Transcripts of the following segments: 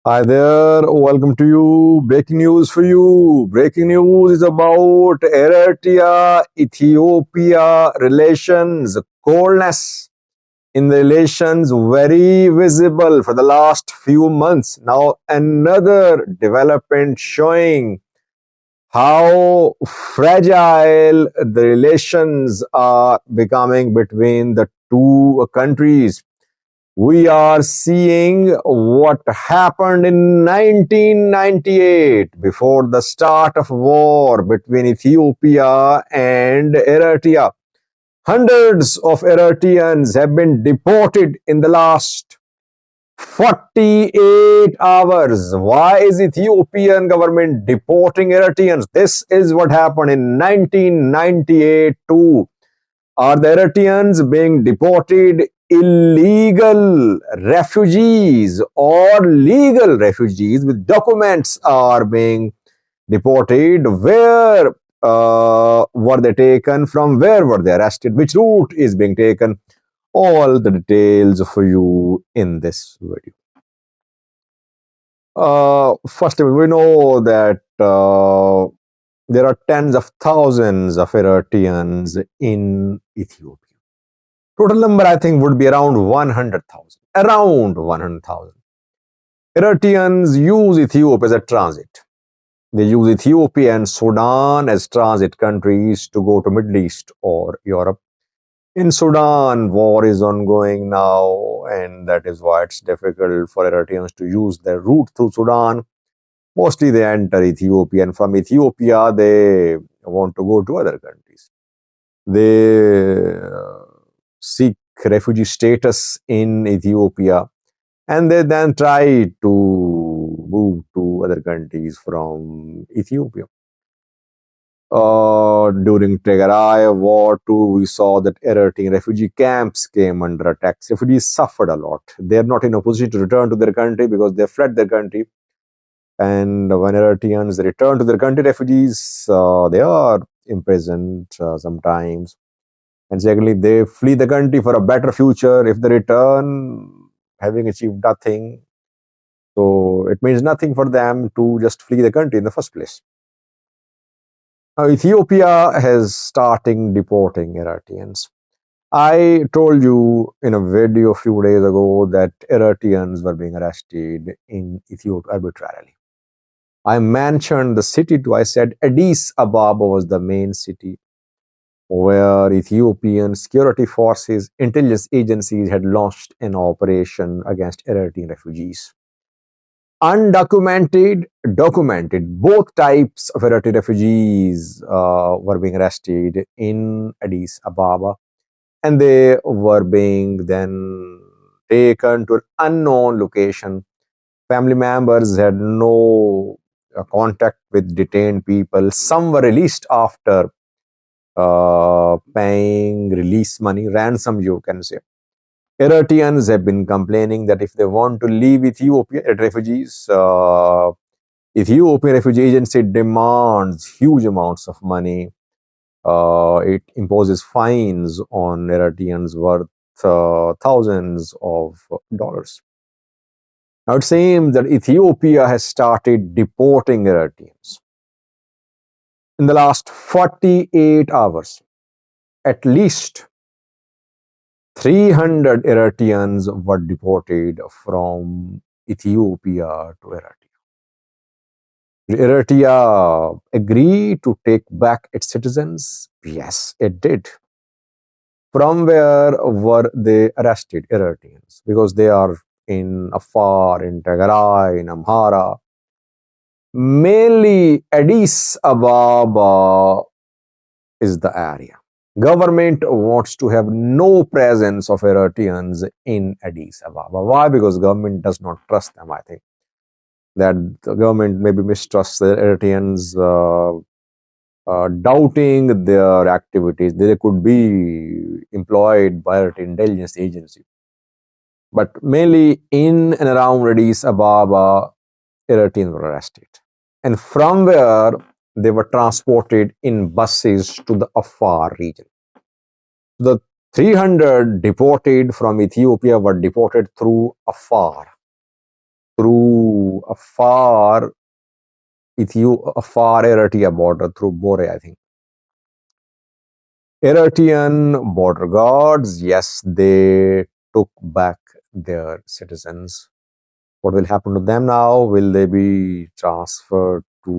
Hi there, welcome to you. Breaking news for you. Breaking news is about Eritrea-Ethiopia relations. Coldness in the relations very visible for the last few months. Now another development showing how fragile the relations are becoming between the two countries. We are seeing what happened in 1998 before the start of war between Ethiopia and Eritrea. Hundreds of Eritreans have been deported in the last 48 hours. Why is Ethiopian government deporting Eritreans? This is what happened in 1998 too. Are the Eritreans being deported illegal refugees or legal refugees with documents are being deported? Where were they taken? From where were they arrested? Which route is being taken? All the details for you in this video. First of all, we know that there are tens of thousands of Eritreans in Ethiopia. Total number, I think, would be around 100,000. Around 100,000. Eritreans use Ethiopia as a transit. They use Ethiopia and Sudan as transit countries to go to Middle East or Europe. In Sudan, war is ongoing now, and that is why it's difficult for Eritreans to use their route through Sudan. Mostly they enter Ethiopia, and from Ethiopia, they want to go to other countries. They seek refugee status in Ethiopia, and they then try to move to other countries from Ethiopia. During Tigray War too, we saw that Eritrean refugee camps came under attack. Refugees suffered a lot. They are not in a position to return to their country because they fled their country. And when Eritreans return to their country, refugees, they are imprisoned sometimes. And secondly, they flee the country for a better future. If they return having achieved nothing, so it means nothing for them to just flee the country in the first place. Now, Ethiopia has starting deporting Eritreans. I told you in a video a few days ago that Eritreans were being arrested in Ethiopia arbitrarily. I mentioned the city too. I said Addis Ababa was the main city where Ethiopian security forces, intelligence agencies had launched an operation against Eritrean refugees. Undocumented, documented, both types of Eritrean refugees were being arrested in Addis Ababa, and they were being then taken to an unknown location. Family members had no contact with detained people. Some were released after paying release money, ransom, you can say. Eritreans have been complaining that if they want to leave Ethiopia, refugees, Ethiopian Refugee Agency demands huge amounts of money. It imposes fines on Eritreans worth thousands of dollars. Now it seems that Ethiopia has started deporting Eritreans. In the last 48 hours, at least 300 Eritreans were deported from Ethiopia to Eritrea. Did Eritrea agree to take back its citizens? Yes, it did. From where were they arrested, Eritreans? Because they are in Afar, in Tigray, in Amhara. Mainly Addis Ababa is the area. Government wants to have no presence of Eritreans in Addis Ababa. Why? Because government does not trust them, I think. That the government maybe mistrusts the Eritreans, doubting their activities. They could be employed by an intelligence agency. But mainly in and around Addis Ababa, Eritreans were arrested. And from where they were transported in buses to the Afar region. The 300 deported from Ethiopia were deported through Afar, through a far Eritrea border through Bore, I think. Eritrean border guards, yes, they took back their citizens. What will happen to them now? Will they be transferred to,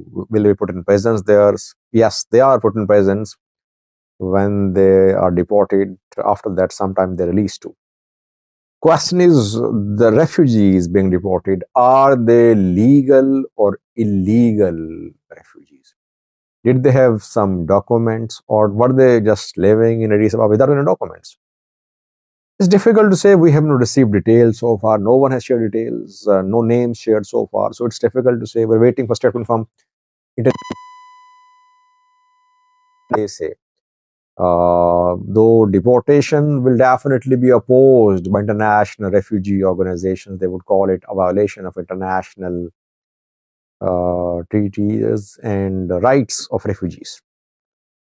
will they be put in prisons there? Yes, they are put in prisons. When they are deported, after that, sometime they're released too. Question is, the refugees being deported, are they legal or illegal refugees? Did they have some documents, or were they just living in Addis Ababa without any documents? It's difficult to say. We have not received details so far. No one has shared details. No names shared so far. So it's difficult to say. We're waiting for statement from they say. Though deportation will definitely be opposed by international refugee organizations, they would call it a violation of international treaties and rights of refugees.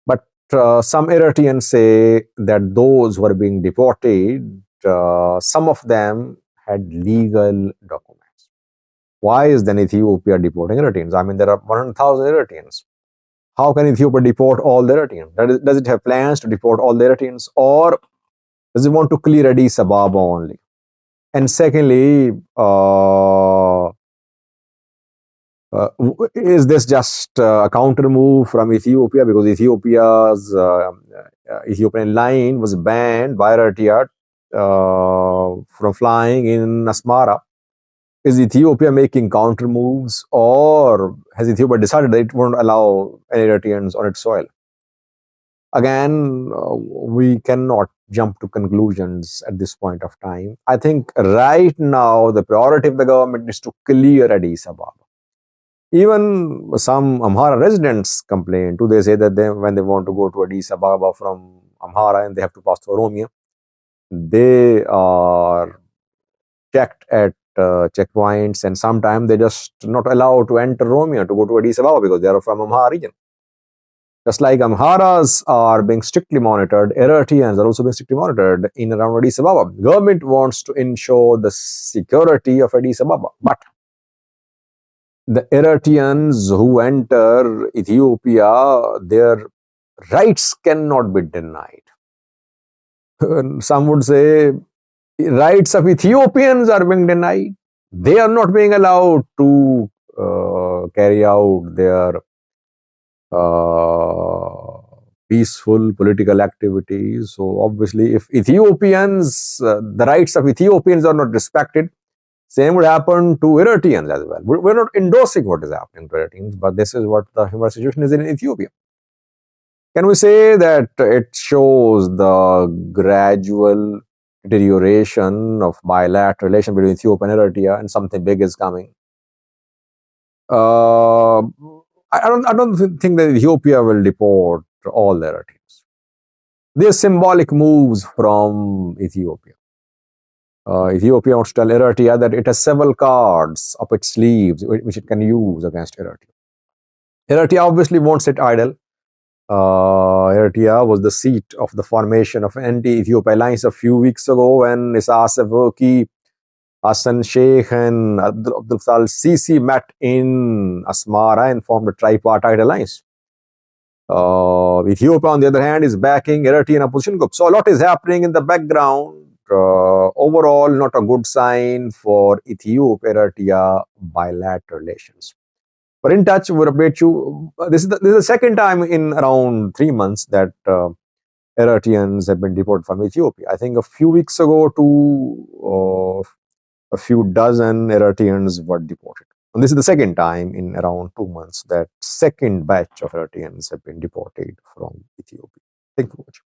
But some Eritreans say that those who are being deported, some of them had legal documents. Why is then Ethiopia deporting Eritreans? I mean, there are 100,000 Eritreans. How can Ethiopia deport all the Eritreans? Does it have plans to deport all the Eritreans, or does it want to clear Addis Ababa only? And secondly, is this just a counter move from Ethiopia, because Ethiopia's Ethiopian line was banned by Eritrea from flying in Asmara? Is Ethiopia making counter moves, or has Ethiopia decided that it won't allow any Eritreans on its soil? Again, we cannot jump to conclusions at this point of time. I think right now the priority of the government is to clear Addis Ababa. Even some Amhara residents complain too. They say that when they want to go to Addis Ababa from Amhara and they have to pass through Oromia, they are checked at checkpoints, and sometimes they just not allowed to enter Oromia to go to Addis Ababa because they are from Amhara region. Just like Amharas are being strictly monitored, Eritreans are also being strictly monitored in and around Addis Ababa. Government wants to ensure the security of Addis Ababa, but the Eritreans who enter Ethiopia, their rights cannot be denied. Some would say rights of Ethiopians are being denied. They are not being allowed to carry out their peaceful political activities. So obviously, if Ethiopians, the rights of Ethiopians are not respected, same would happen to Eritreans as well. We're not endorsing what is happening to Eritreans, but this is what the human situation is in Ethiopia. Can we say that it shows the gradual deterioration of bilateral relation between Ethiopia and Eritrea, and something big is coming? I don't think that Ethiopia will deport all the Eritreans. There's symbolic moves from Ethiopia. Ethiopia wants to tell Eritrea that it has several cards up its sleeves which it can use against Eritrea. Eritrea obviously won't sit idle. Eritrea was the seat of the formation of anti-Ethiopia alliance a few weeks ago when Isaias Afwerki, Hassan Sheikh and Abdul Fattah al-Sisi met in Asmara and formed a tripartite alliance. Ethiopia, on the other hand, is backing Eritrean opposition groups. So a lot is happening in the background. Overall, not a good sign for Ethiopia-Eritrea bilateral relations. But in touch, we'll update you. This is the second time in around 3 months that Eritreans have been deported from Ethiopia. I think a few weeks ago, a few dozen Eritreans were deported. And this is the second time in around 2 months that second batch of Eritreans have been deported from Ethiopia. Thank you very much.